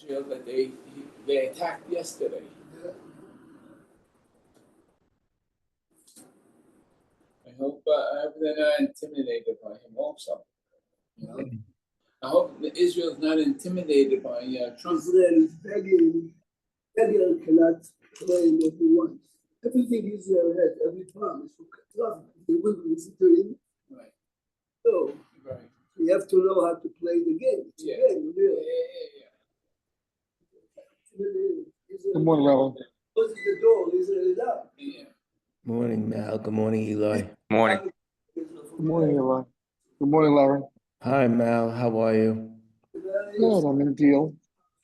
Israel that they attacked yesterday. I hope they're not intimidated by him also. You know? I hope that Israel is not intimidated by Trump. Israel is begging cannot claim what he wants. Everything Israel has, every promise for Trump, they will listen to him. Right. So right. You have to know how to play the game. Yeah. Good morning, Rabbi. Closes the door, Israel is out. Yeah. Morning, Mal. Good morning, Eli. Morning. Good morning, Eli. Good morning, Larry. Hi, Mal. How are you? Good, I'm in a deal.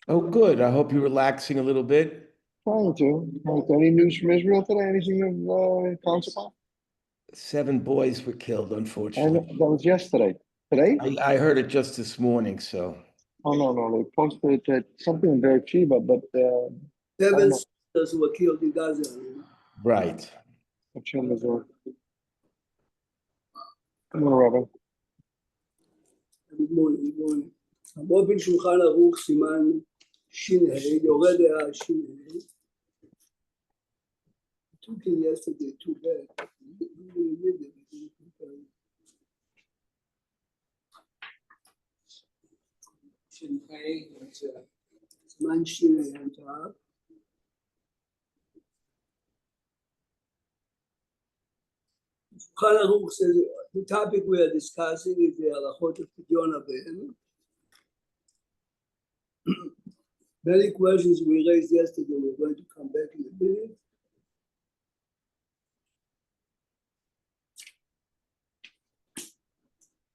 Oh, good. I hope you're relaxing a little bit. Trying to. Any news from Israel today? Anything of consequence? 7 boys were killed, unfortunately. That was yesterday. Today? I heard it just this morning, so. Oh, no. They posted that something in Beersheba, but 7 sisters were killed in Gaza. Right. Good morning, Rabbi. Good morning. הבוא שולחן ערוך סימן ש"ה, יורד ש"ה. Took it yesterday, too bad. סימן ש"ה on top. שולחן ערוך says the topic we are discussing is the הלכות הפדיון הבן. Many questions we raised yesterday, we're going to come back in a minute.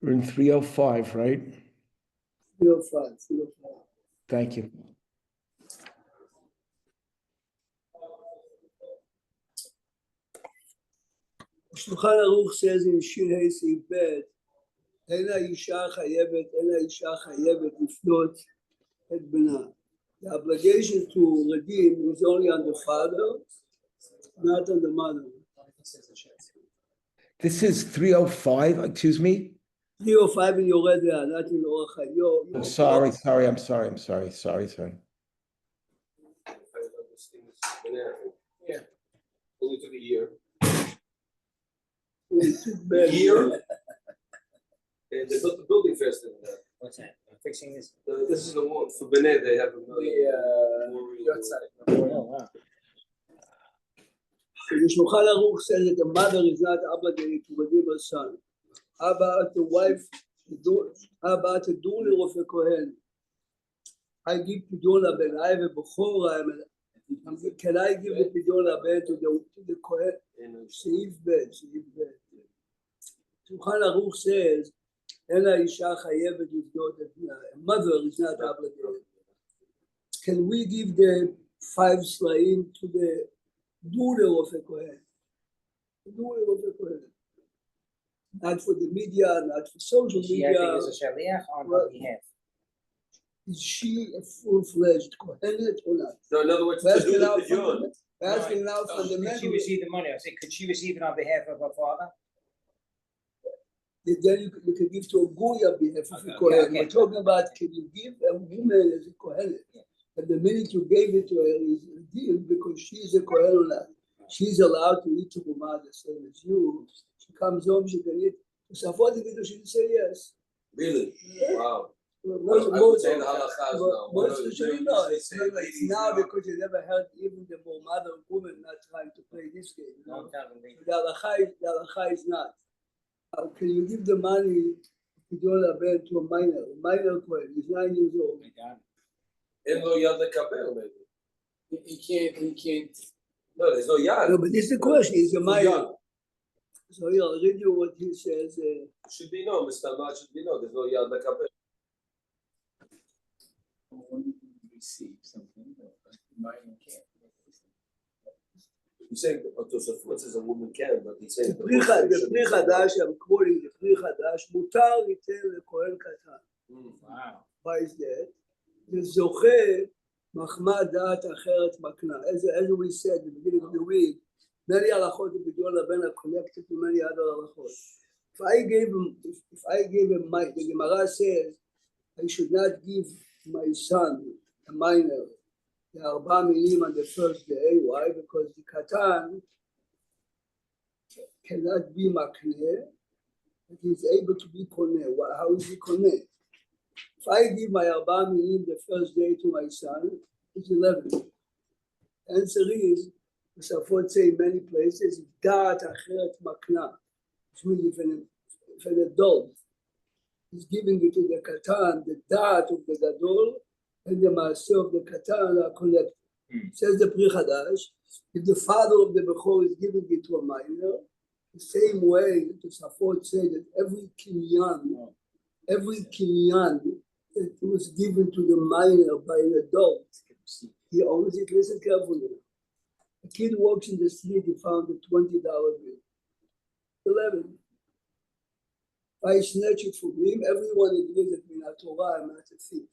We're in 305, right? 305. Thank you. שולחן ערוך says in ש"ה סעיף ב' אין האישה חייבת לפדות את בנה. The obligation to redeem is only on the father, not on the mother. This is 305, excuse me? 305 in יורד not in אורח חייו. I'm sorry. Yeah. Only took a year. Year? They built the building faster than that. What's that? Fixing this? This is the one for Benet. They have a million. Oh, wow. The Shulchan Aruch says that the mother is not obligated to redeem her son. How about the wife? How about the doula of a kohen? I give pidyon ben. I have a bechora. Can I give the pidyon ben to the kohen? Seif ben. Shulchan Aruch says, "En ha'isha chayevet lifdot et bna." A mother is not obligated. Can we give the 5 slaim to the doula of a kohen? The doula of a kohen. Not for the media, not for social media. She acting as a shaliach on her behalf. Is she a full-fledged kohenet or not? No, in other words, We're to do the asking pidyon. We're asking now Could she fundamentally. receive the money? I said, could she receive it on behalf of her father? Then you can give to a goya behalf of a Okay, kohen. okay. We're talking about can you give a woman as a kohenet? And the minute you gave it to her is a deal because she's a kohen or not. She's allowed to eat terumah the same as you. She comes home, she can eat. So what did she say yes? Really? Yeah. Wow. Most I would say the halakha is no. most usually no. It's Say not like ladies now now. because you never heard even the mother woman not trying to play this game. You know? Long time ago. The halakha is not. How can you give the money to a minor? A minor kohen, he's 9 years old. In lo yad lekabel, maybe. He can't. No, there's no yad. No, but this is the question. He's a minor. Young. So I'll read you what he says. Should be no, Mr. Ahmad should be no. There's no yad lekabel. When you receive something, mine can't. He's saying Tosafot says a woman can, but he's saying the Pri Chadash, I'm quoting the Pri Chadash, מותר ליתן לכהן קטן. Wow. Why is that? וזוכה מחמד דעת אחרת מקנה. As we said at the beginning of the week, many halachot of Pidyon Haben are connected to many other halachot. If I gave him the Gemara says, I should not give my son a minor, the Arba Milim on the first day. Why? Because the Katan cannot be Makneh, but he is able to be Koneh. How is he Koneh? If I give my Arba Milim the first day to my son, it's 11. The answer is, the Safot say in many places, Da'at Acheret Makna. Which means if an adult is giving it to the Katan, the Da'at of the Gadol and the Maaseh of the Katan are connected. Says the Pri Chadash, if the father of the Bechor is giving it to a minor, the same way the Safot say that every kinyan that was given to the minor by an adult, he owns it. Listen carefully. A kid walks in the street, he found a $20 bill. 11. If I snatch it from him, everyone agrees that in Torah I'm not a thief.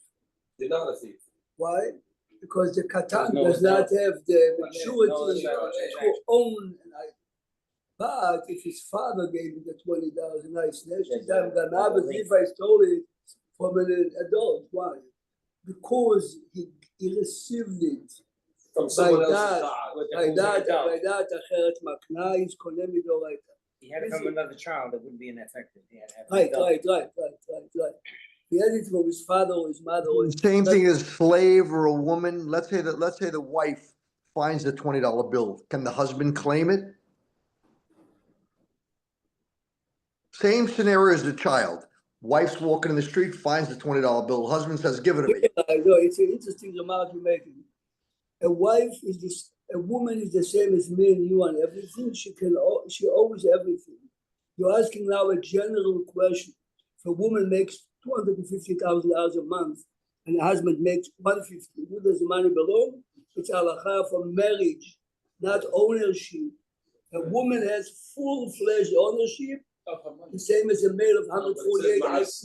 You're not a thief. Why? Because the Katan does not have the maturity to own an item. But if his father gave him the $20 and I snatched it, I'm gonna have if I stole it from an adult. Why? Because he received it From someone else's by child. that Acheret Makna is Koneh Midoraita. He had it from another child, it wouldn't be ineffective. He had to have it Right. done. He had it from his father or his mother. Or The same thing as slave or a woman. Let's say the wife finds the $20 bill. Can the husband claim it? Same scenario as the child. Wife's walking in the street, finds the $20 bill. Husband says, "Give it to me." I know, it's an interesting remark you're making. A woman is the same as me and you on everything. She owes everything. You're asking now a general question. If a woman makes $250,000 a month and a husband makes $150,000, who does the money belong? It's halakha for marriage, not ownership. A woman has full-fledged ownership, the same as a male of 148. This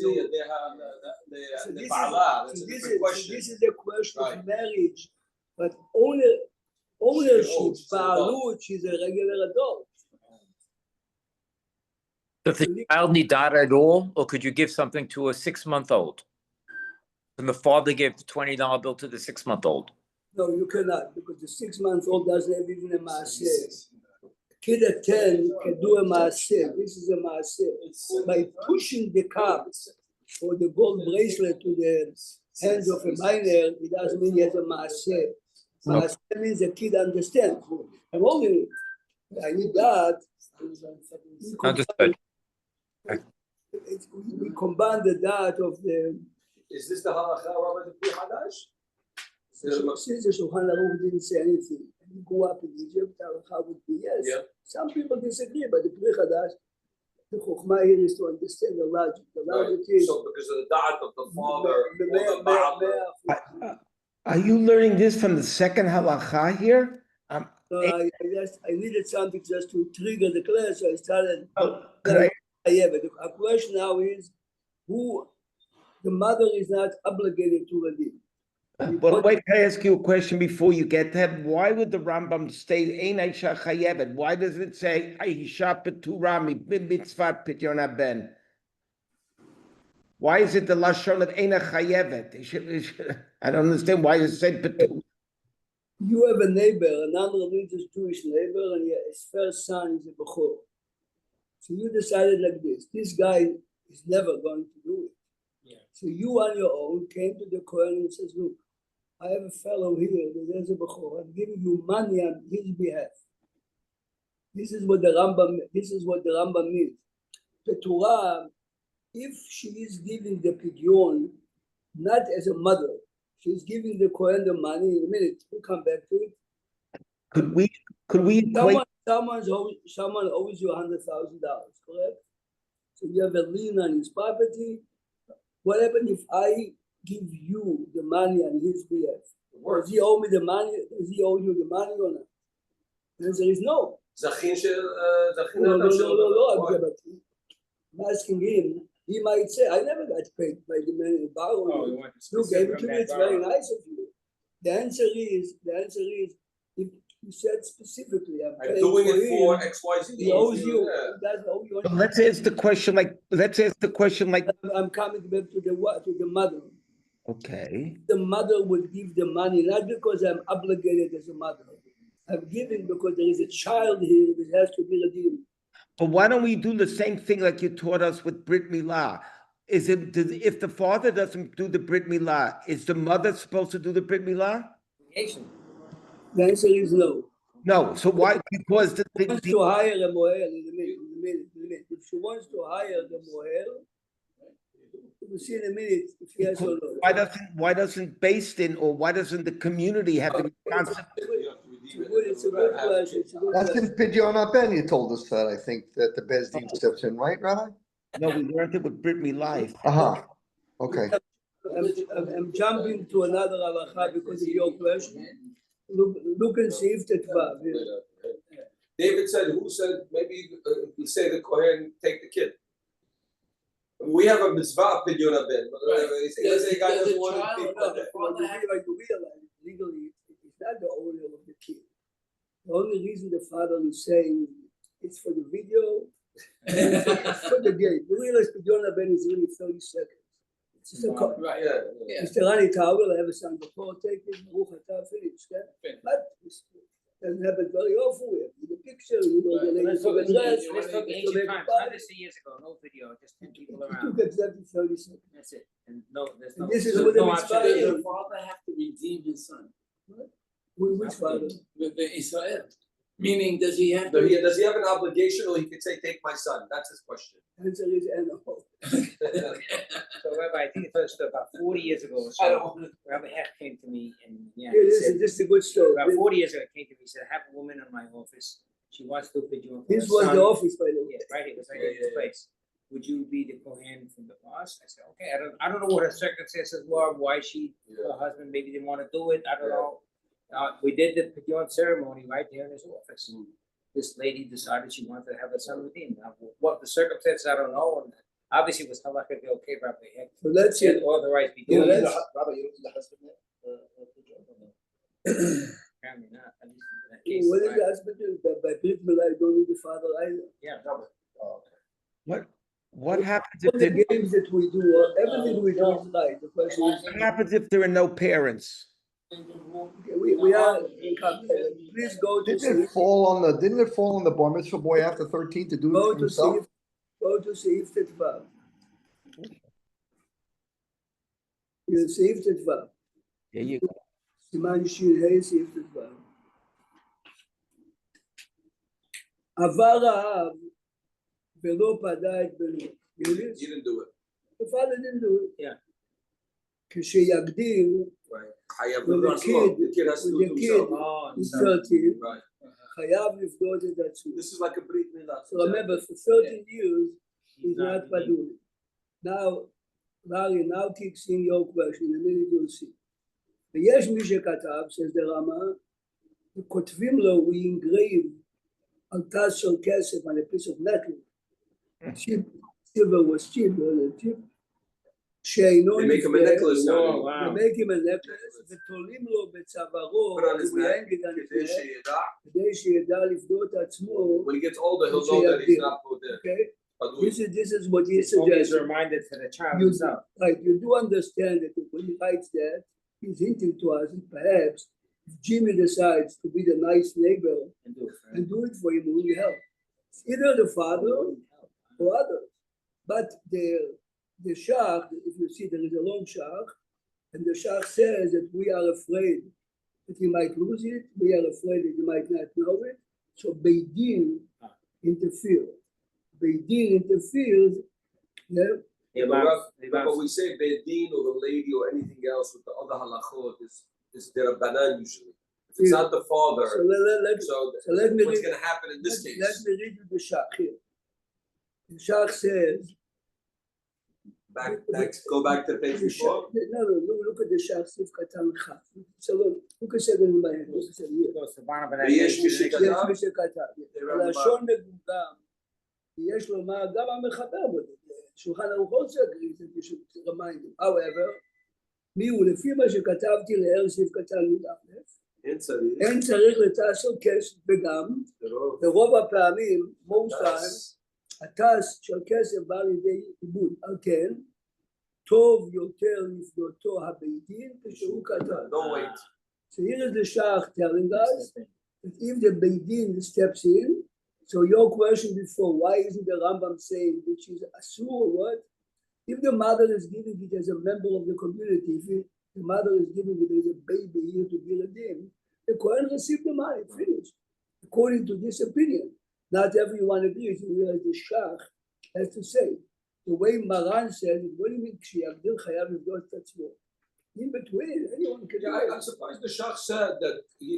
is the question of marriage. But ownership, Ba'alut, she's a regular adult. Does the child need data at all, or could you give something to a 6-month-old? And the father gave the $20 bill to the 6-month-old. No, you cannot, because the 6-month-old doesn't have even a maaseh. A kid at 10 can do a maaseh. This is a maaseh. By pushing the cup or the gold bracelet to the hands of a minor, it doesn't mean he has a maaseh. Maaseh means the kid understands. I'm only, I need that. Understood. We combine the dot of the. Is this the halakha, Rabbi Pri Hadash? Since the Shulchan Aruch didn't say anything, and you grew up in Egypt, halakha would be yes. Yeah. Some people disagree, but the Pri Hadash, the chokhmah here is to understand the logic. The logic is. So because of the dot of the father, or the Ba'al. Are you learning this from the second halacha here? So I needed something just to trigger the class, so I started. Could I? Yeah, but the question now is, who the mother is not obligated to redeem. But wait, can I ask you a question before you get to that? Why would the Rambam state Ein Aisha Chayevet? Why does it say Aisha Peturami Mitzvat Pityon Ben? Why is it the lashon of Ein Chayevet? I don't understand why it said Petur. You have a neighbor, a non-religious Jewish neighbor, and his first son is a Bechor. So you decided like this guy is never going to do it. Yeah. So you on your own came to the Kohen and says, look, I have a fellow here that has a Bechor. I'm giving you money on his behalf. This is what the Rambam means. The Torah, if she is giving the Pidyon, not as a mother, she's giving the Kohen the money. In a minute, we'll come back to it. Could we equate? Someone owes you $100,000, correct? So you have a lien on his property. What happens if I give you the money on his behalf? Does he owe me the money? Does he owe you the money or not? The answer is no. No. I'm asking him. He might say, I never got paid by the man who borrowed you. You gave it to me, it's very nice of you. The answer is, if you said specifically, I'm doing it for XYZ. He owes you. He doesn't owe you. Let's ask the question like. I'm coming back to the mother. Okay. The mother would give the money, not because I'm obligated as a mother. I'm giving because there is a child here that has to be redeemed. But why don't we do the same thing like you taught us with Brit Milah? If the father doesn't do the Brit Milah, is the mother supposed to do the Brit Milah? Obligation. The answer is no. No, so why? Because She wants to hire a moher in a minute. If she wants to hire the moher, we'll see in a minute if yes or no. why doesn't Based in, or why doesn't the community have the responsibility? It's a good question. It's a good That's in question. Pidyon Ben, you told us that, I think, that the Beis Din steps in, right, Rabbi? No, we learned it with Brit Milah. Uh-huh, okay. I'm jumping to another halacha because of your question. Look and see if that David said, who said, maybe we say the Kohen take the kid. We have a mitzvah, Pidyon Ben. Let's say a guy doesn't want to be legally, it's not the owner of the kid. The only reason the father is saying it's for the video, it's for the game. You realize Pidyon Ben is really 30 seconds. It's just a call. Right, Yeah. Mr. Rani Towel, I have a son before, take it, Baruch Atah, finish. But it doesn't happen very often. We have the picture, you know, the lady Let's to talk the dress. ancient times, hundreds of years ago, no video, just 10 people It around. took exactly 30 seconds. That's it. And no, there's no. And this is there's what the no mitzvah option. is. Does the father have to redeem his son? Which father? With the Israel? Meaning, does he have to? Does he have an obligation, or he could say, take my son? That's his question. Answer is no. So Rabbi, I think it's about 40 years ago or I don't so, want to. Rabbi Hecht came to me and, yeah, Yeah, he this said, is a good story. about 40 years ago, he came to me, he said, I have a woman in my office, she wants to put you in. This was the office, by the way. Yeah, right, it was right Yeah, in this yeah, yeah. place. Would you be the Kohen from the past? I said, okay, I don't know what her circumstances were, why her husband maybe didn't want to do it, I don't know. We did the Pidyon ceremony right there in his office. This lady decided she wanted to have her son redeemed. Now, what the circumstances, I don't know, and obviously it was halachically okay, Rabbi Hecht. So let's She had see. authorized me Yeah, doing it. let's- Apparently not, at least in that case. What is right? the husband do? By Brit Milah, I don't need the father either. Yeah. What happens All if the there, games that we do, everything we do is right. The question is, what happens if there are no parents? okay, we are, please go to Didn't it see, fall on the bar mitzvah boy after 13 to do go it to himself? see, go to see if it was. You see if it was. There you go. סימן ש"ה סעיף ט"ו. עבר האב ולא פדה את בנו. He didn't do it. The father didn't do it. Yeah. כשיגדיר, Right. when The kid has to do it himself. Oh, is so- 13, Right. חייב לפדות את עצמו. This is like a brit milah. So remember, for 13 years, he's he's not padul. Now, Larry, now kicks in your question, in a minute you'll see. ויש מי שכתב, says the Rama, וכותבים לו, we engrave על תז של כסף, on a piece of metal, cheap, silver was cheap, cheap, שאינו They make him a נפגע, necklace now. Oh, wow. they make him a necklace, ותולים לו בצווארו, Put on his neck. ויהנג את כדי הנפגע, שידע. כדי שידע לפדות עצמו, When he gets older, he'll know that he's not put there. okay? Padui. This is what he It's only as a suggests. reminder to the child You, himself. right, you do understand that when he writes that, he's hinting to us that perhaps if Jimmy decides to be the nice neighbor And do it for him. and do it for him, will he help? It's either the father or others. But the shach, if you see there is a long shach, and the shach says that we are afraid that he might lose it, we are afraid that he might not know it. So Beit Din interferes. Beit Din interferes, yeah, They But allow- Rav- they but allow- we say bedin or the lady or anything else with the other halachot is their banan usually. If it's Yeah. not the father, so let's so So let me what's read- gonna happen in this Let case? me read you the shach here. The shach says, Go back to the page the before. shach, no, look at the shach, Sif Katan Chaf. So look at 7 in my hand, look at 7 here. Goes to the bottom of that ויש page. מי יש שכתב, מי שכתב, הלשון מגומגם, יש לומר גם המחבר בו, שולחן ערוך also agrees that you should remind him. However, מי הוא לפי מה שכתבתי לער סעיף קטן י"א, אין צריך, אין צריך לתעשות כסף וגם, זה לא- ברוב הפעמים, most times, הטס של כסף בא לידי עיבוד, על כן, טוב יותר לפדותו הבית דין כשהוא קטן. Don't wait. So here is the Shach telling us that if the Beit Din steps in, so your question before, why isn't the Rambam saying which is asur or what? If the mother is giving it as a member of the community, if the mother is giving it as a baby here to be redeemed, the Kohen received the money, finished. According to this opinion, not everyone agrees. You realize the Shach has to say, the way Maran says, what do you mean, כשיגדיר חייב לבדוק את עצמו? In between, anyone can do Yeah, it. I'm surprised the Shach said that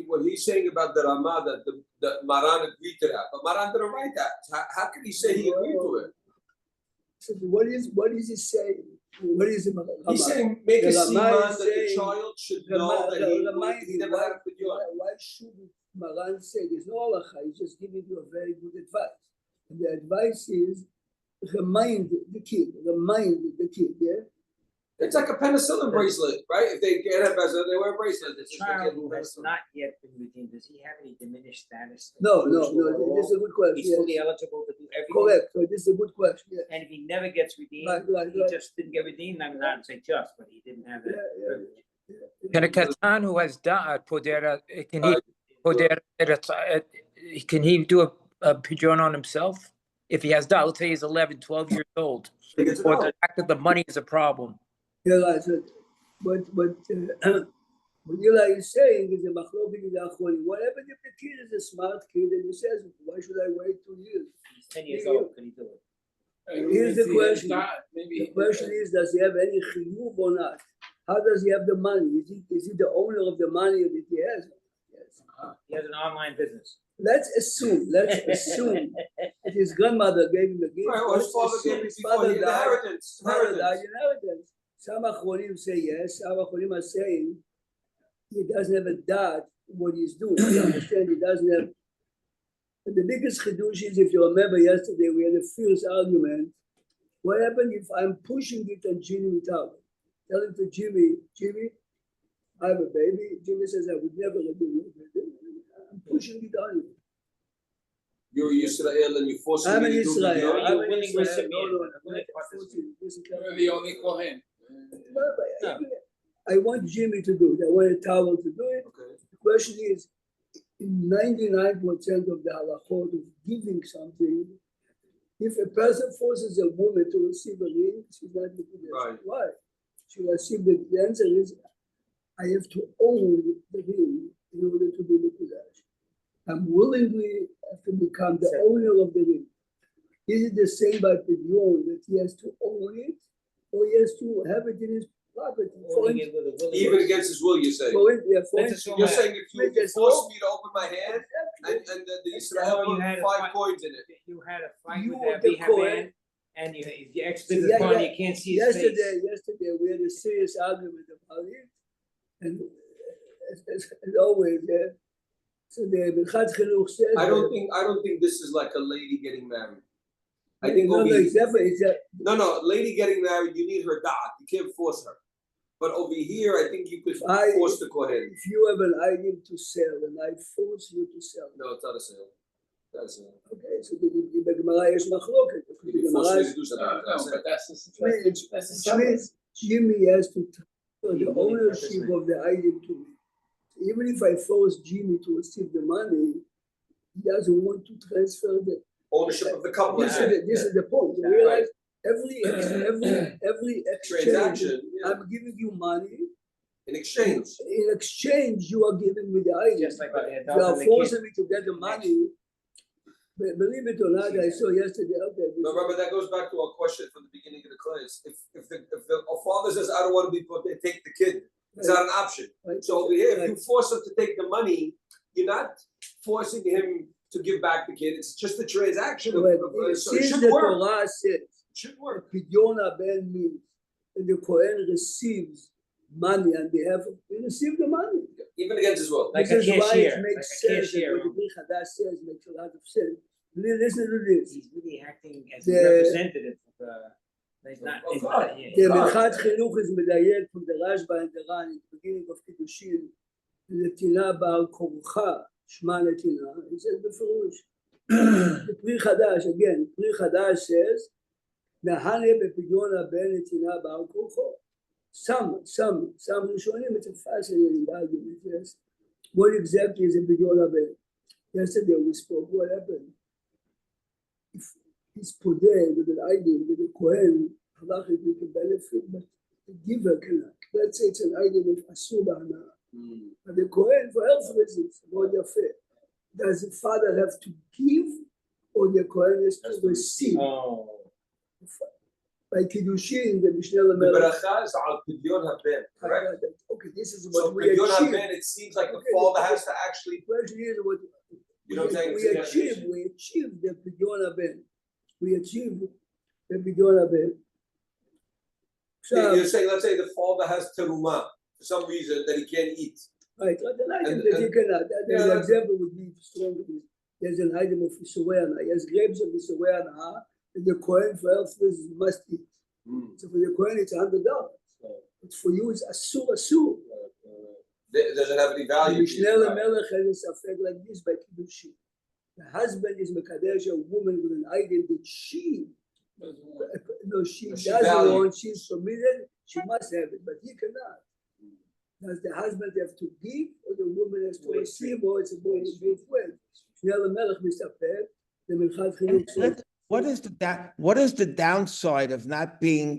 what he's saying about the Ramah, that the Maran agreed to that, but Maran didn't write that. How can he say he agreed to it? So what is he saying? What is the He's saying make a The siman Ramah that is the saying- child should know that he never had a pidyon. Why should Maran say there's no halacha? He's just giving you a very good advice. And the advice is remind the kid, yeah? It's like a penicillin bracelet, right? If they get up as they wear bracelets. The It's just like child who getting has penicillin. not yet been redeemed, does he have any diminished status? No, this is a good question. He's yes. fully eligible to do everything. Correct, so this is a good question, yeah. And if he never gets redeemed, Right. he just didn't get redeemed, I'm not saying just, but he didn't have that Yeah. privilege. Can a katan who has da'at podera, can he do a pidyon on himself? If he has da'at, let's say he's 11, 12 years old, He gets it or out. the fact that the money is a problem. Yeah, right, so, but what Eli is saying is a machloket in the achronim. What happened if the kid is a smart kid and he says, why should I wait 2 years? He's 10 years old, can he do it? Here's the question. Maybe The question is, does he have any chiyuv or not? How does he have the money? Is he the owner of the money that he has? Yes. He has an online business. Let's assume that his grandmother gave him the gift. Right, or his Let's father assume gave him his before father he died. inheritance. Father died inheritance. Some achronim say yes. Some achronim are saying he doesn't have a dot what he's doing. You understand? He doesn't have. But the biggest chidush is, if you remember yesterday, we had a fierce argument. What happened if I'm pushing it on Jimmy without it? Telling to Jimmy, I have a baby. Jimmy says, I would never do it. I'm pushing it on you. You're Yisrael and you force I'm me in to do Israel. pidyon. I'm You're in willing Israel. recipient. No, I'm willing participant. You're the only Kohen. But I want Jimmy to do it. I want a towel to do it. Okay. The question is, in 99% of the halachot of giving something, if a person forces a woman to receive a ring, she's not Mekudesh. Right. Why? She receive the answer is, I have to own the ring in order to be Mekudesh. I'm willingly have to become the owner of the ring. Is it the same by Pidyon that he has to own it, or he has to have it in his property? Owning it with a willing. Even against his will, you say. Let's instance, assume You're that- saying if you force me to open my hand and the Oh, Israel you put had a 5 fight. coins in it. You had a fight You with were that the Bihaban, Kohen. and if the ex-business partner, you can't see his face. Yesterday we had a serious argument about it, and as always, so the Birchat Chinuch says. I don't think this is like a lady getting married. I think no, over it's definitely, no, lady getting married, you need her dot. You can't force her. But over here, I think you could I- force the Kohen. if you have an item to sell and I force you to sell, No, it's not a sale. That's a okay, so the Gemara is machloket. you force me to do something. That's But it. that's Which means Jimmy has to transfer the ownership of the item to me. Even if I force Jimmy to receive the money, he doesn't want to transfer the. Ownership of the couple. This is the point. You realize every exchange, Transaction, yeah. I'm giving you money. In exchange. In exchange, you are giving me the item. Just like the You adult are and the kid. forcing me to get the money. But believe it or not, I saw yesterday. Okay, But remember, that goes back to our question from the beginning of the class. If the father says, I don't want to be put there, take the kid, it's not an option. Right. So over here, if you Right. force him to take the money, you're not forcing him to give back the kid. It's just a transaction. So it Since should the work. Torah says, It should work. Pidyon Ben means that the Kohen receives money on behalf of, he receives the money. Even against his will. Like This a is why cashier, it makes like a sense, cashier. and what the Brit Hadash says makes a lot of sense. Listen to this. He's really acting as The- a representative of the, he's not, Of God. The Birchat Chinuch is medayek from the Rashba and the Ran in the beginning of Kiddushin, Netina Bar Korcha, Shma Netina. He says בפירוש. The Pri Hadash, again, Pri Hadash says, מהנה בפדיון הבן נתינה בעל כורחו. Some Rishonim, it's a fascinating argument, yes. What exactly is a pedion haben? Yesterday we spoke, what happened? If he's put there with an idea, with a Kohen, halachically we can benefit, but the giver cannot. Let's say it's an idea of Asur B'Hana. But the Kohen, for health reasons, what you're fair. Does the father have to give, or the Kohen has to receive? Oh. By Kiddushin, the Mishnah The Lamelech. beracha is al pidyon haben, correct? Okay, this is So what we pidyon achieve. haben, it seems like the Okay, father okay. has to actually, Question is what you know what I'm saying? we It's a achieve the pidyon haben. We achieve the pidyon haben. You're saying, let's say the father has teruma for some reason that he can't eat. Right, but an item And- that you and- cannot. Yeah, The that's- example would be strong. There's an item of Isuweana. He has grapes of Isuweana, and the Kohen for health reasons must eat. So for the Kohen, it's $100. But for you, it's Asur. It doesn't have any The value. to Mishnah you. Lamelech has a effect like this by Kiddushin. The husband is Mekadesh, a woman with an idea that she She doesn't values. want, she's submitted, she must have it, but he cannot. Does the husband have to give, or the woman has to Wait, receive, or it's a boy in both ways? Mishnah Lamelech Mistapeh, the Minchad Chinuch says, What is the downside of not being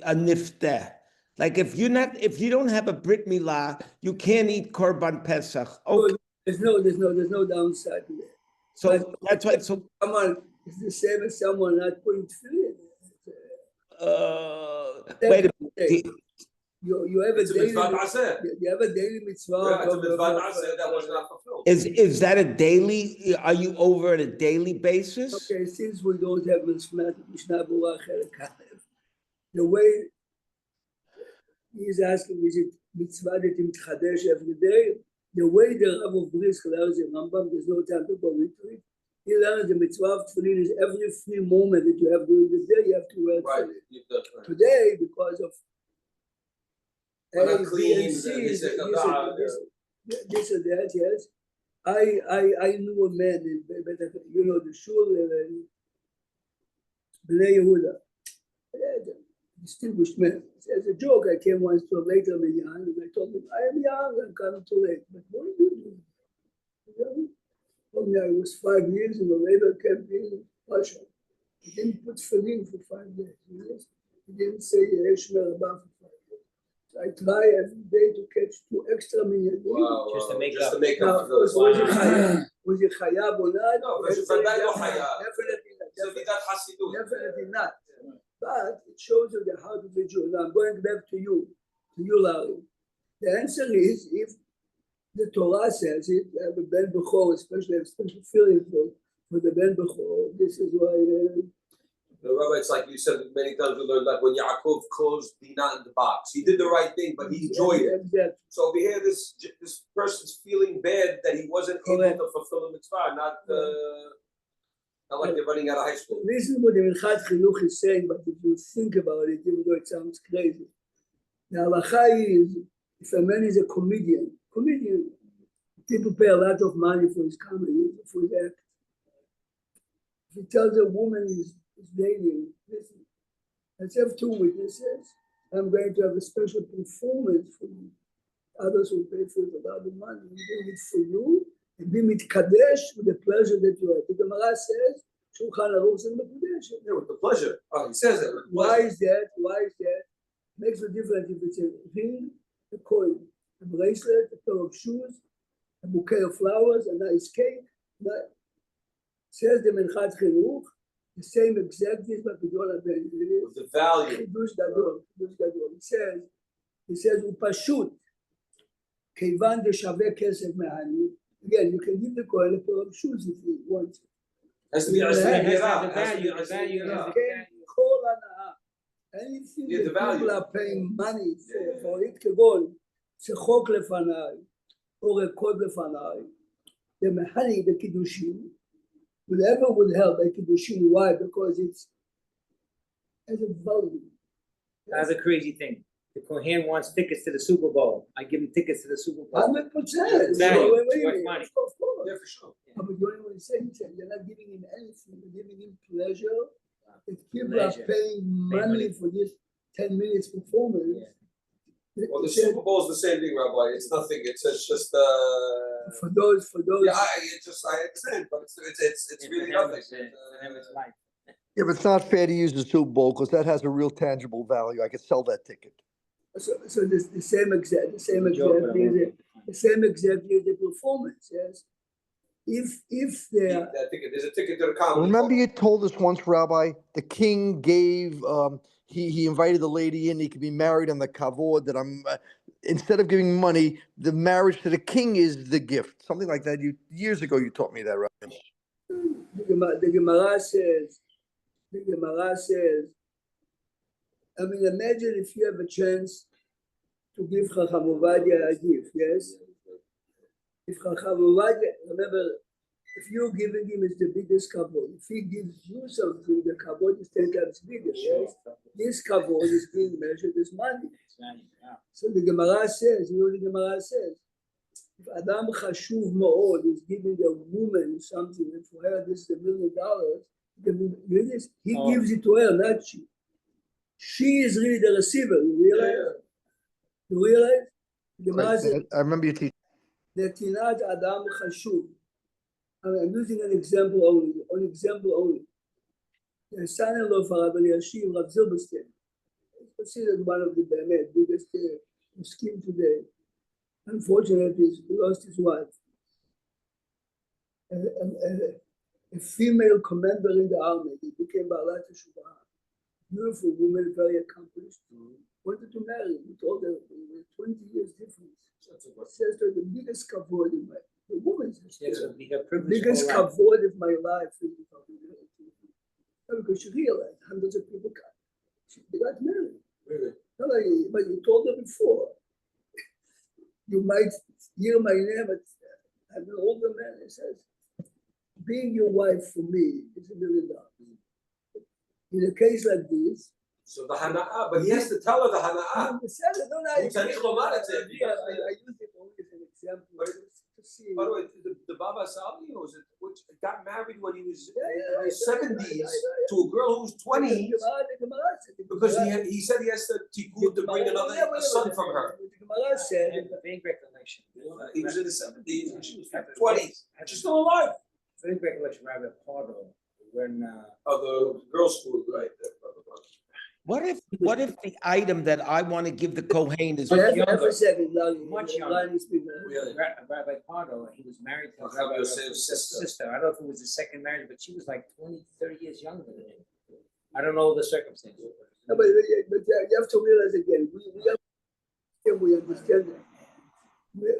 a nifteh? Like if you don't have a Brit Milah, you can't eat Korban Pesach. Okay, there's no downside to that. so that's why. So Someone, it's the same as someone not putting tefillin. wait a minute. You have a It's a daily, mitzvah aseh. you have a daily mitzvah. Yeah, it's a of- mitzvah aseh that was not fulfilled. Is that a daily? Are you over at a daily basis? Okay, since we don't have Mishnah Berurah Chelek Aleph, the way he's asking, is it mitzvah that you mitchadesh every day? The way the Rav of Brisk learns in Rambam, there's no time to go into it. He learns the mitzvah of tefillin is every free moment that you have during the day, you have to wear Right. tefillin. Today, because of We're not A, B, clean, and C, and this this and and that, that, yes. I knew a man in you know the shul Bnei Yehuda, distinguished man. As a joke, I came once to a later minyan and I told him, I am young, I'm coming too late. But what are you doing? He told me I was 5 years in the labor camp in Russia. He didn't put tefillin for 5 days. He didn't say Yesh Merabah for 5 days. So I try every day to catch 2 extra minyanim. Wow, Just to make just up. to make Now, up of for course, the. was it chayab or not? No, but it's ודאי לא חייב. Definitely not. So we got Hasidut. Definitely not. But it shows you the heart of the Jew. Now I'm going back to you, Larry. The answer is if the Torah says it, have a Ben Bechor, especially have special feeling for the Ben Bechor. This is why. Rabbi, it's like you said many times we learned, like when Yaakov closed Dinah in the box. He did the right thing, but he enjoyed it. Exactly. So over here, this person's feeling bad that he wasn't Correct. able to fulfill the mitzvah, not like they're running out of high school. This is what the Minchad Chinuch is saying, but if you think about it, even though it sounds crazy, the halacha is if a man is a comedian, people pay a lot of money for his comedy, for his act. If he tells a woman he's dating, listen, let's have 2 witnesses. I'm going to have a special performance for you. Others will pay for it a lot of money. I'm doing it for you. And be mitkadesh with the pleasure that you have. The Gemara says, Shulchan Aruch and Mekudesh. Yeah, with the pleasure. Oh, he says it. With Why pleasure. is that? Why is that? Makes a difference if it's a ring, a coin, a bracelet, a pair of shoes, a bouquet of flowers, a nice cake. That says the Minchad Chinuch, the same exact thing, but we don't have any. With the value. חידוש גדול, חידוש גדול. He says, הוא פשוט, כיוון דשווה כסף מהעני. Again, you can give the coin a pair of shoes if you want. Has to be Yeah, as it has the value, the value. כן, כל הנאה. Anything Yeah, the that value. people are paying money Yeah. for it, כגון, צחוק לפניי, או רקוד לפניי, ומחני בקידושים, whatever would help by kiddushin. Why? Because it's as a value. That's a crazy thing. The Kohen wants tickets to the Super Bowl. I give him tickets to the Super Bowl. 100%. Value. Wait, It's worth wait, money. of course. Yeah, for sure. But you don't want to say, you're not giving him anything, you're giving him pleasure if people are Pleasure. paying money money. for this 10 minutes performance. Well, the it said Super Bowl is the same thing, Rabbi. It's nothing. It's just For those, yeah. I understand, but it's really nothing. For them, it's life. Yeah, but it's not fair to use the Super Bowl because that has a real tangible value. I could sell that ticket. so this, the same exact Joke, but the same exactly as the performance, yes. If they are, That ticket, there's a ticket to the comedy. Remember club. you told us once, Rabbi, the king gave, he invited the lady in, he could be married on the kavod, that instead of giving money, the marriage to the king is the gift. Something like that. Years ago, you taught me that, Rabbi. the Gemara says, I mean, imagine if you have a chance to give Chacham Ovadia a gift, yes? If Chacham Ovadia, remember, if you're giving him, it's the biggest kavod. If he gives you something, the kavod is 10 times bigger, yes? This kavod is being measured as money. So the Gemara says, you know what the Gemara says? If Adam Chashuv Ma'od is giving a woman something, and for her this is $1 million, he gives it to her, not she. She is really the receiver, you realize? You realize? The Gemara says, I remember you teaching. Netinat Adam Chashuv. I'm using an example only. The son-in-law of Rabbi Yashiv, Rav Zilberstein, considered one of the biggest scheme today. Unfortunately, he lost his wife. A female commander in the army, he became Baalat Teshuvah. Beautiful woman, very accomplished. Wanted to marry him. He told her, 20 years difference. Says to her, the biggest kavod in my life. The woman's the biggest kavod of my life. Because she realized hundreds of people got. They got married. Really? But you told her before. You might hear my name, but I'm an older man. He says, being your wife for me is $1 million. In a case like this, So the hana'ah, but he has to tell her the hana'ah. I use it only as an example to see. By the way, the Baba Sali got married when he was in his 70s to a girl who was 20 because he said he has to tikkun to bring a son from her. The Gemara said, Vague recollection. He was in his 70s and she was 20. She's still alive. Vague recollection, Rabbi Pardo, when Oh, the girls' school, right there. What if the item that I want to give the Kohen is have younger. a second, Much younger. Really? Rabbi Pardo, he was married to Rabbi Rabbi Yosef's sister. I don't know if it was his second marriage, but she was like 20, 30 years younger than him. I don't know the circumstances. No, but you have to realize again, we understand that.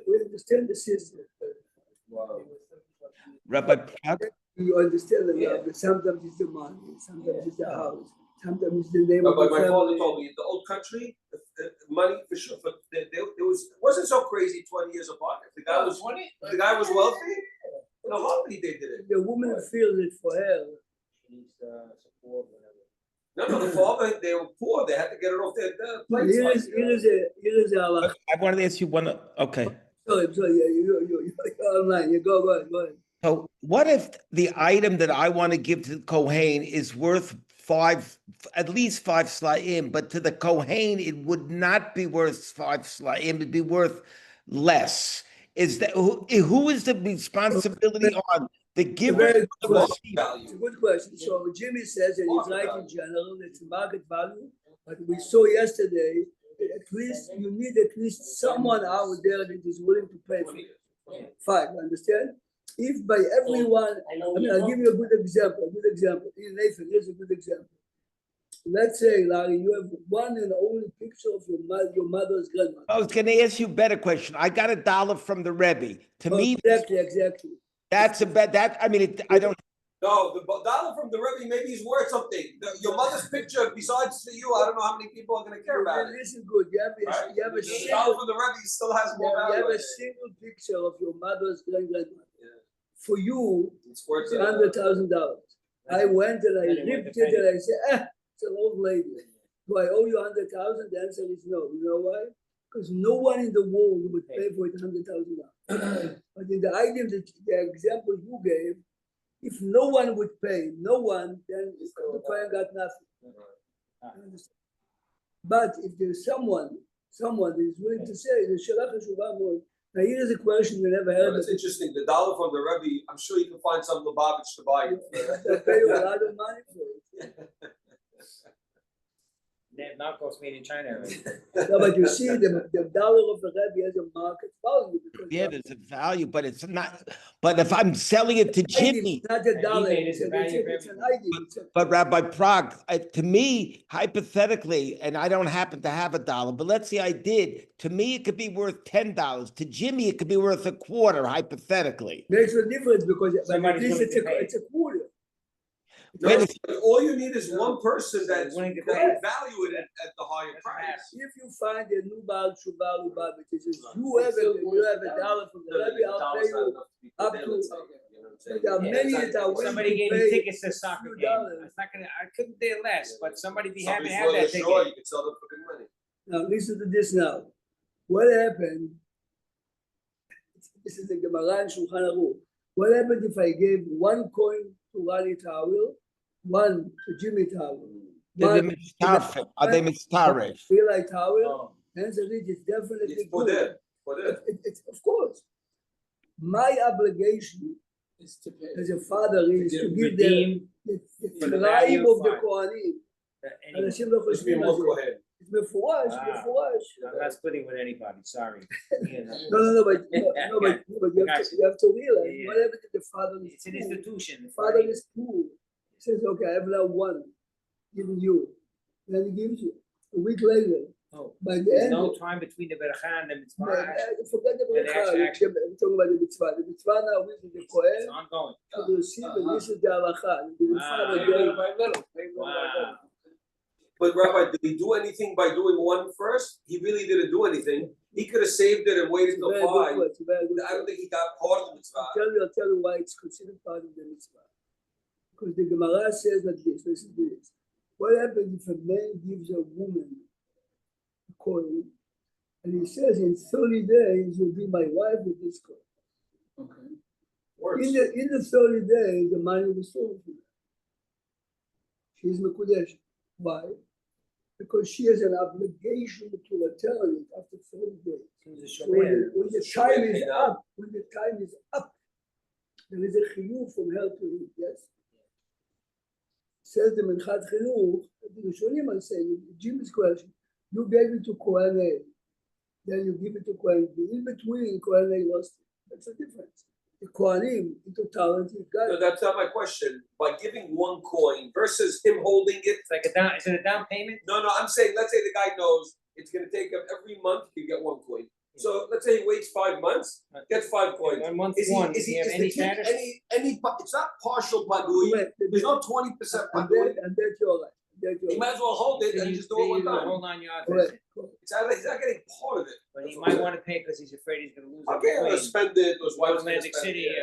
We understand the system. Wow. Rabbi Pratt? You understand that Yeah. sometimes it's the money, sometimes it's the house, sometimes it's the name No, of but the my father family. told me in the old country, the money for sure. But there wasn't so crazy 20 years apart. If the guy was 20, if the guy was wealthy, in a heartbeat they did it. The woman feels it for her. She needs support, whatever. No, the father, they were poor. They had to get it off their plates. Here is a halakha. I wanted to ask you one, okay. Sorry, you're online. You go ahead. So what if the item that I want to give to the Kohen is worth at least 5 sla'im, but to the Kohen, it would not be worth 5 sla'im, it'd be worth less. Is that, who is the responsibility on the giver? Very or the good. receiver? It's a good question. So Jimmy says that it's right in general, it's market value, but we saw yesterday that at least you need at least someone out there that is willing to pay for it. Fine, understand? If by everyone, I'll give you a good example. In Nathan, here's a good example. Let's say, Larry, you have one and only picture of your mother's grandmother. I was going to ask you a better question. I got $1 from the Rebbe. To me, Exactly. that's I don't. No, the dollar from the Rebbe maybe is worth something. Your mother's picture, besides to you, I don't know how many people are going to care about it. Listen good. You have Right? a The single, dollar from the Rebbe still has more you value. have a single picture of your mother's grandmother. Yeah. For you, It's worth it's $100,000. I went and I ripped it and I said, it's an old lady. Do I owe you $100,000? The answer is no. You know why? Because no one in the world would pay for it $100,000. But in the item, the example you gave, If no one would pay, no one, then the Kohen got nothing. You understand? But if there's someone that is willing to say, the Shalach HaShuvah, now here is a question we never heard That's of. interesting. The dollar from the Rebbe, I'm sure you can find some Lubavitch to buy it. They pay you a lot of money for it. They have knockoffs made in China already. No, but you see, the dollar of the Rebbe has a market value. Because Yeah, there's a value, but it's not, but if I'm selling it to Jimmy, It's not a And dollar, eBay it's is a value for it's an everything. idea. It's a- but Rabbi Prague, to me, hypothetically, and I don't happen to have $1, but let's say I did, to me, it could be worth $10. To Jimmy, it could be worth a quarter, hypothetically. Makes a difference because but at Somebody's least willing to pay. it's a quarter. No, Wait a but all you need is one person that's Willing to that pay. will value it at the higher Doesn't price. If you find a new Baal Shuvah Lubavitch, it says, you have a dollar from the Rebbe, I'll pay you up to. There are many that are willing Somebody to gave me pay tickets to a soccer few game. dollars. It's not gonna, I couldn't dare less, but somebody be happy to Somebody's have willing that to show ticket. you can sell them for good money. Now, listen to this now. What happened? This is the Gemara in Shulchan Aruch. What happened if I gave one coin to Rani Tawil, one to Jimmy Tawil? Are they mitzaref? Eli Tawil, Oh. hence I think it's definitely It's for good. them, for them. It's of course. My obligation It's to pay. as a father is to give them Redeem the for the tribe value of of the five. Kohanim. anyone. אנשים לא Let's be חושבים על more זה. coherent. It's מפורש, Wow. מפורש. I'm not splitting with anybody, sorry. Yeah, No, but you have to realize Yeah. whatever the father is It's an poor, institution. the father is poor. He says, okay, I have now one, giving you. Then he gives you. A week later, Oh, by the there's end, no time between the beracha and the mitzvah. forget the And bracha, action. we're talking about the mitzvah. The mitzvah now is the It's Kohen, ongoing. to receive, and this is the halacha. The Wow. father Pay gave. little by little, pay little by Wow. little. But Rabbi, did he do anything by doing one first? He really didn't do anything. He could have saved it and waited It's a till very good five. point, it's a very good I don't point. think he got part of the mitzvah. I'll tell you why it's considered part of the mitzvah. Because the Gemara says like this, listen to this. What happens if a man gives a woman a coin and he says in 30 days you'll be my wife with this coin? Okay. Works. In the 30 days, the money was stolen from her. She's Mekudesh. Why? Because she has an obligation to return it after 30 days. So when the time is up, there is a chiyuv from her to him, yes? Says the Menchat Chinuch, the Rishonim are saying, Jim's question, you gave it to Kohen A, then you give it to Kohen B. In between, Kohen A lost it. That's the difference. The Kohanim, into talented No, guys. that's not my question. By giving one coin versus him holding it. It's like a down, is it a down payment? No, I'm saying, let's say the guy knows it's gonna take him every month to get one coin. So let's say he waits 5 months, gets 5 coins. 1 month, Is he, one, is does he, he have is any the kid status? it's not partial padui. There's no 20% padui. And that you're right. That He you're might right. as well hold it and just do it one time. Hold on your Correct. He's not getting part of it. But he might wanna pay because he's afraid he's gonna lose. Okay, every I'm gonna coin. spend it, his Go wife's to gonna Atlantic spend City, it.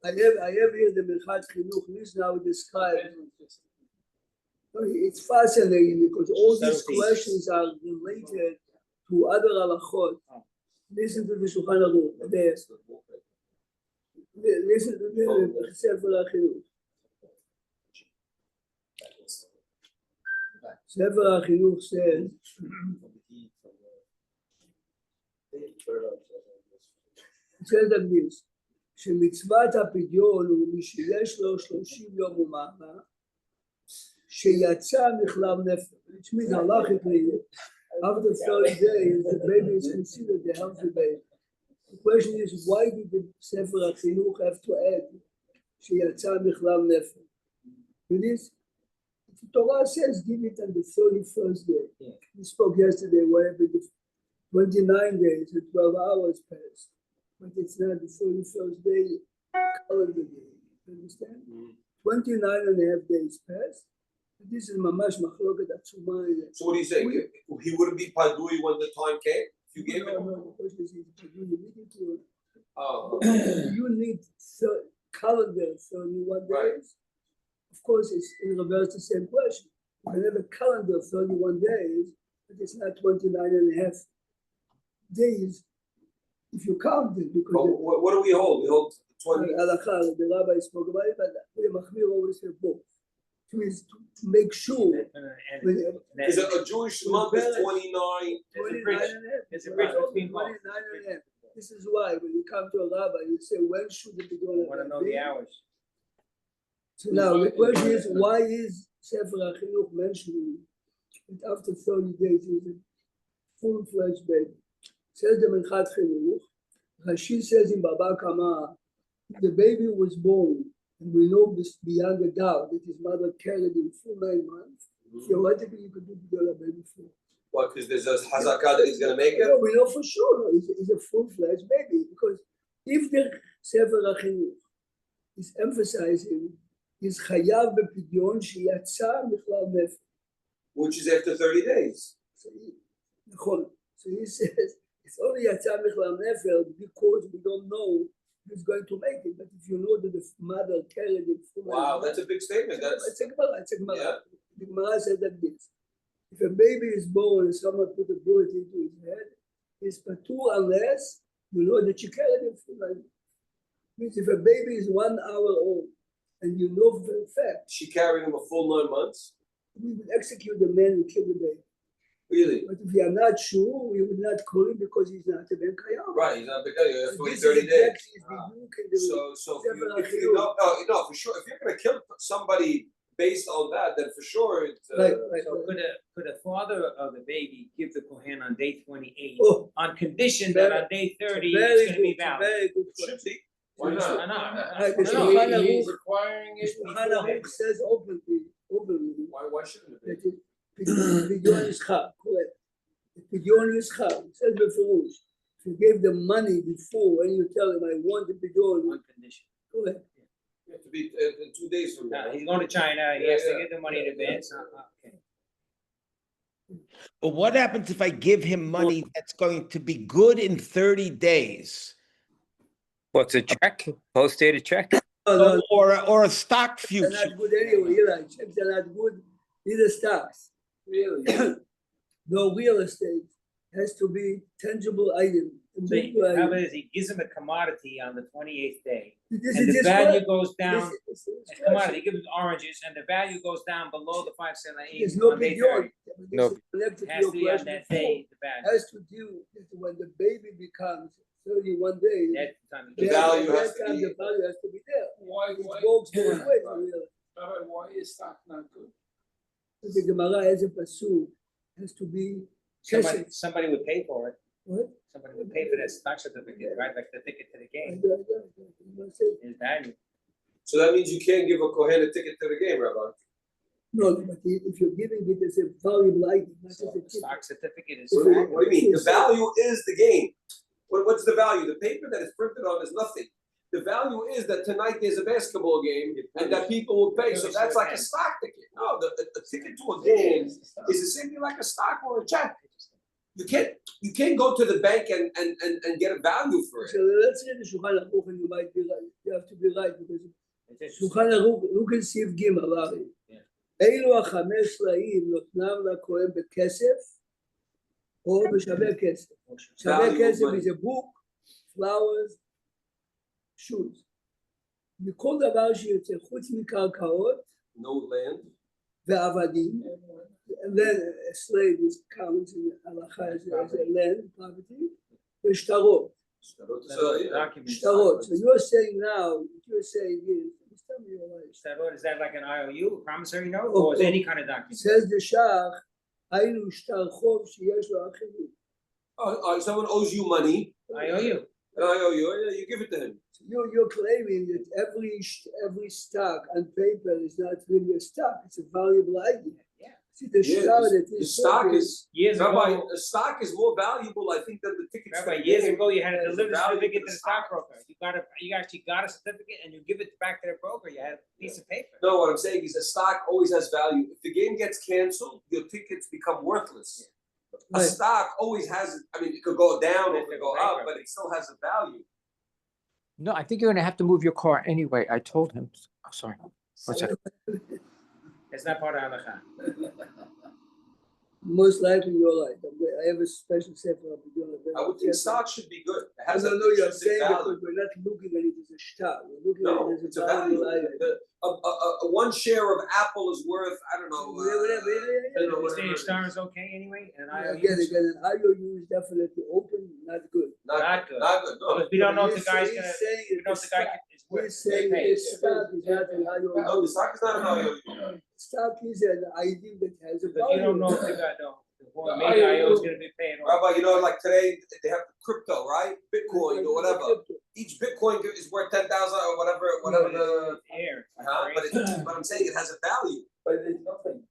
I have here the Menchat Chinuch, listen how it describes. It's fascinating because all these Subtleties. questions are related to other halachot. Listen to the Shulchan Aruch. Listen to the Sefer HaChinuch. Sefer HaChinuch says, it says like this, שמצוות הפדיון הוא מי שיש לו 30 יום ומעלה, שיצא מחלב נפש, which means halachically, after 30 days, the baby is considered a healthy baby. The question is, why did the Sefer HaChinuch have to add שיצא מחלב נפש? It is, the Torah says, give it on the 31st day. Yeah. We spoke yesterday, whatever the 29 days and 12 hours passed. But it's not the 31st day, calendar day. You understand? 29 and a half days passed. This is mamash machloket atzuma. So what do you say? He wouldn't be padui when the time came? If you gave him? No, the question is, you need it to, Oh, you need calendar 31 days. Right. Of course, it's in reverse the same question. You can have a calendar 31 days, but it's not 29 and a half days if you count it. but Because what do we hold? We hold 20. Halakha, the rabbi spoke about it, but the Machmir always said both. To make sure. Because a Jewish month is 29. 29 and a half. There's a bridge between 29 both. and a half. This is why when you come to a rabbi, you say, when should it be done? I wanna know the hours. So now the question is, why is Sefer HaChinuch mentioning that after 30 days is a full-fledged baby? Says the Menchat Chinuch, Rashi says in Baba Kama, the baby was born, and we know this beyond a doubt that his mother carried him for 9 months. Theoretically, you could do the baby for. What, because there's a hazakah that he's going to make it? No, we know for sure he's a full-fledged baby, because if the Sefer HaChinuch is emphasizing is chayav b'pidyon sheyatsa michlal nefesh. Which is after 30 days. So he says it's only yatsa michlal nefesh because we don't know who's going to make it. But if you know that the mother carried it for Wow, that's a big statement. it's a Gemara. Yeah. The Gemara says like this: if a baby is born and someone put a bullet into his head, it's patur unless you know that she carried it for 9 months. Means if a baby is 1 hour old and you know for a fact, She carried him a full 9 months? we would execute the man who killed the baby. Really? But if we are not sure, we would not call him because he's not a Ben Kayam. Right, he's not big. You have to wait This is 30 days. exactly the Ah. book in the So if you know, no, for sure, if you're going to kill somebody based on that, then for sure it's. right. So could a father of the baby give the Kohen on day 28 Oh, on condition that on day 30 very it's gonna be good, valid? very good. Should be. Why Why not? not? Right, No, the no, Shulchan he- Aruch- He's requiring it. Shulchan Aruch says openly, Why shouldn't it that be? Pidyon is chab, correct. Pidyon is chab. It says befurush. If you gave the money before and you tell him, I want the Pidyon, On condition. correct. You have to be in 2 days from now. No, he's going to China, he has to Yeah, get the money in advance. Okay. But what happens if I give him money that's going to be good in 30 days? What's a check? Post-dated check? No, Or a stock they're future? not good anyway. Eli, checks are not good. Neither stocks. Really? No real estate has to be tangible item. So how about this, he gives him a commodity on the 28th day, This and is the just value what- goes down, this is a commodity, he gives him oranges, and the value goes down below the 5 cent There's no on day Pidyon. 30. No. Connected to Has your to be on question that before. day, the value. Has to do with when the baby becomes 31 days. That's the time The he- value that has to time be- the value has to be there. Why, It why? works both ways, really. Why is stock not good? The Gemara has a pasuk, has to be kesef. Somebody would pay for it, What? somebody would pay for that stock certificate, right, like the ticket to the game, his value. So that means you can't give a Kohen a ticket to the game, Rabbi. No, but if you're giving it as a valuable item, not as So a the ticket. stock certificate is. What do you mean? The value is the game. What's the value? The paper that is printed on is nothing. The value is that tonight there's a basketball game and that people will pay. So that's like a stock ticket. No, a ticket to a game is the same thing like a stock or a check. You can't go to the bank and get a value for it. So let's read the Shulchan Aruch and you might be right. You have to be right because It's Shulchan Aruch, look and see if Gimel, Larry. Yeah. אילו החמש סלעים נותנם לכהן בכסף או בשווה כסף. שווה Value of כסף money. is a book, flowers, shoes. מכל דבר שיוצא חוץ מקרקעות No land. ועבדים, and then a slave is counts in הלכה as a land, property, ושטרות. שטרות. So you're saying now, what you're saying is, just tell me your life. Is that like an IOU, a promissory note, or is any kind of document? says the Shach, היינו שטר חוב שיש לו אחרים. Someone owes you money, IOU. and I owe you, you give it to him. So you're claiming that every stock on paper is not really a stock, it's a valuable item. Yeah. See, the Yeah, shtar that The is stock talking- is, Years Rabbi, ago, a stock is more valuable, I think, than the tickets. to Rabbi, the years game. ago, you had to There's deliver the value certificate to to the the stockbroker. You actually got a certificate and you give it back to the broker. You had a piece of paper. No, what I'm saying is a stock always has value. If the game gets canceled, your tickets become worthless. A Right. stock always has, I mean, it could go down or it could go up, but it still has a value. No, I think you're gonna have to move your car anyway. I told him. Oh, sorry. What's that? It's not part of halacha. Most likely you're right. I have a special sefer. I would think stocks should be good. It has No, an no, you're intrinsic saying value. because we're not looking at it as a star, we're looking No, at it it's as a a value. valuable item. One share of Apple is worth, I don't know, Whatever, yeah. you know, You say whatever a it star is. is okay anyway, and Again, an IOU is definitely open, not good. Not good. Not good, no. Because we don't know if the He's guy's saying- gonna, he's saying we don't know if the guy it's is worth. He's saying pay. the stock is not an IOU. No, the stock is not an IOU. Stock is an ID that has a Because you don't know if value. the guy, maybe IO is gonna be paying off. Rabbi, you know, like today, they have crypto, right? Bitcoin or whatever. Each Bitcoin is worth 10,000 or whatever the. Here. But I'm saying it has a value. But there's nothing.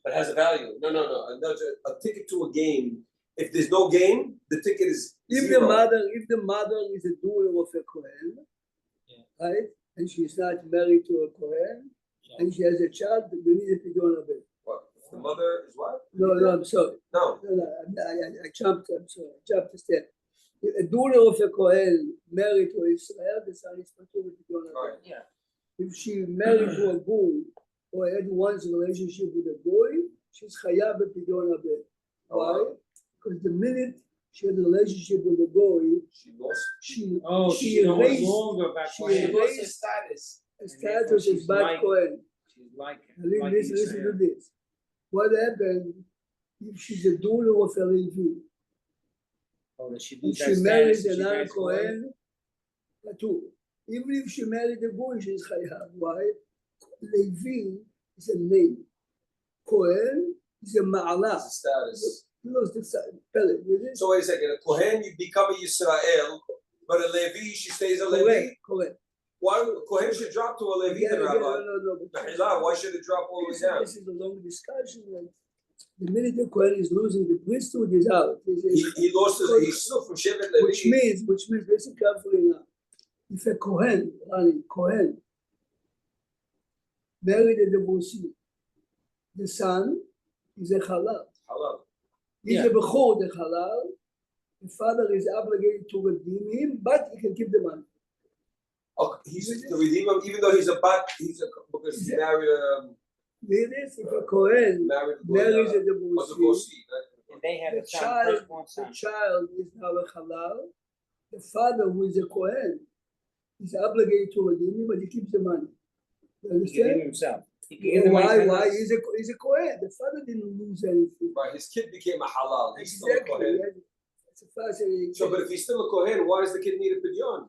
But it has a value. No. A ticket to a game. If there's no game, the ticket is If the zero. mother is a daughter of a Kohen, right, and she's not married to a Kohen, and she has a child, you need a pidyon of it. What? If the mother is what? No, I'm sorry. No. I jumped, I'm sorry, I jumped a step. A daughter of a Kohen married to Israel, the son is patur with pidyon of it. Yeah. If she married to a bull or had once relationship with a boy, she's chayav b'pidyon of it. Why? Because the minute she had a relationship with a boy, She lost. she She no erased longer back she when She erased- lost her status. a status as Bat Kohen. she's like. Listen to this. What happened if she's a daughter of a Levi? Oh, she If lose she that marries status, a she non gets away. Kohen, patur. Even if she married a boy, she's chayav. Why? Levi is a name. Kohen is a ma'ala. It's a status. Lost the pellet. So wait a second. A Kohen, you become a Yisrael, but a Levi, she stays a Levi. Correct. Why Kohen should drop to a Levi then, Rabbi? No. Mehillah, why should it drop all the way down? This is a long discussion. And the minute the Kohen is losing the priesthood, is out. He lost his, he's still from Shevet Levi. Which means, listen carefully now. If a Kohen married a divorcee, the son is a halal. Halal. He's a bechor, the halal. The father is obligated to redeem him, but he can keep the money. Okay, he's to redeem him, even though he's a bat, because he married Hear this? If a Kohen married marries a a divorcee, divorcee. And they had the a son, child, firstborn the son. child is now a halal. The father, who is a Kohen, is obligated to redeem him, but he keeps the money. You He can give understand? himself. He can give the money Why? to Why? us. He's a Kohen. The father didn't lose anything. Right, his kid became a halal. He's still a Exactly. Kohen. It's a fascinating. So, but if he's still a Kohen, why does the kid need a pidyon?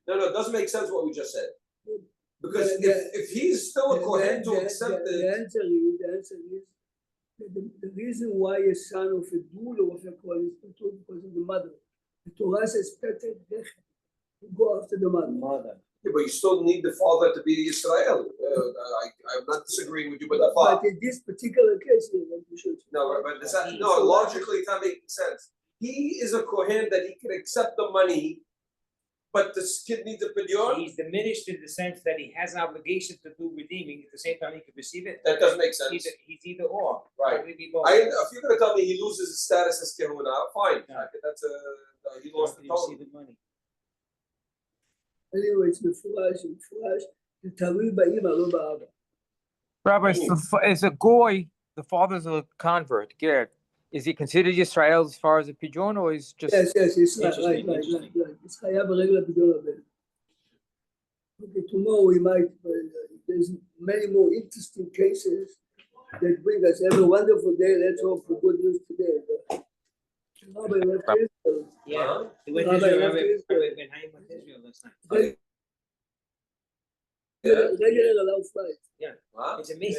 No, it doesn't make sense what we just said. Because if he's still a Kohen to accept the it, answer is the reason why a son of a doula of a Kohen is patur because of the mother. The Torah says "Peter Rechem." You go after the mother. yeah, but you still need the father to be Israel. I'm not disagreeing with you, but the father. But in this particular case, you should. No, but logically it's not making sense. He is a Kohen that he can accept the money, but this kid needs a pidyon. He's diminished in the sense that he has an obligation to do redeeming, at the same time he can receive it. That doesn't make sense. He's either or. Right. Probably be both. If you're gonna tell me he loses his status as Kehuna, fine. Yeah. That's he lost the He total. receive the money. Anyway, it's mefurash. The תלוי באמא, לא באבא. Rabbi, is a goy, the father's a convert, Gerd. Is he considered Yisrael as far as a pidyon, or is just? Yes, it's right. Interesting. It's חייב ברגל הפדיון הבן. Okay, tomorrow we might, there's many more interesting cases that bring us. Have a wonderful day. Let's hope for good news today. Rabbi left Israel. Yeah. He went Rabbi to Israel, left Rabbi Israel. Ben Haim went to Israel last night. Regular allowed flight. Yeah. Huh? It's amazing.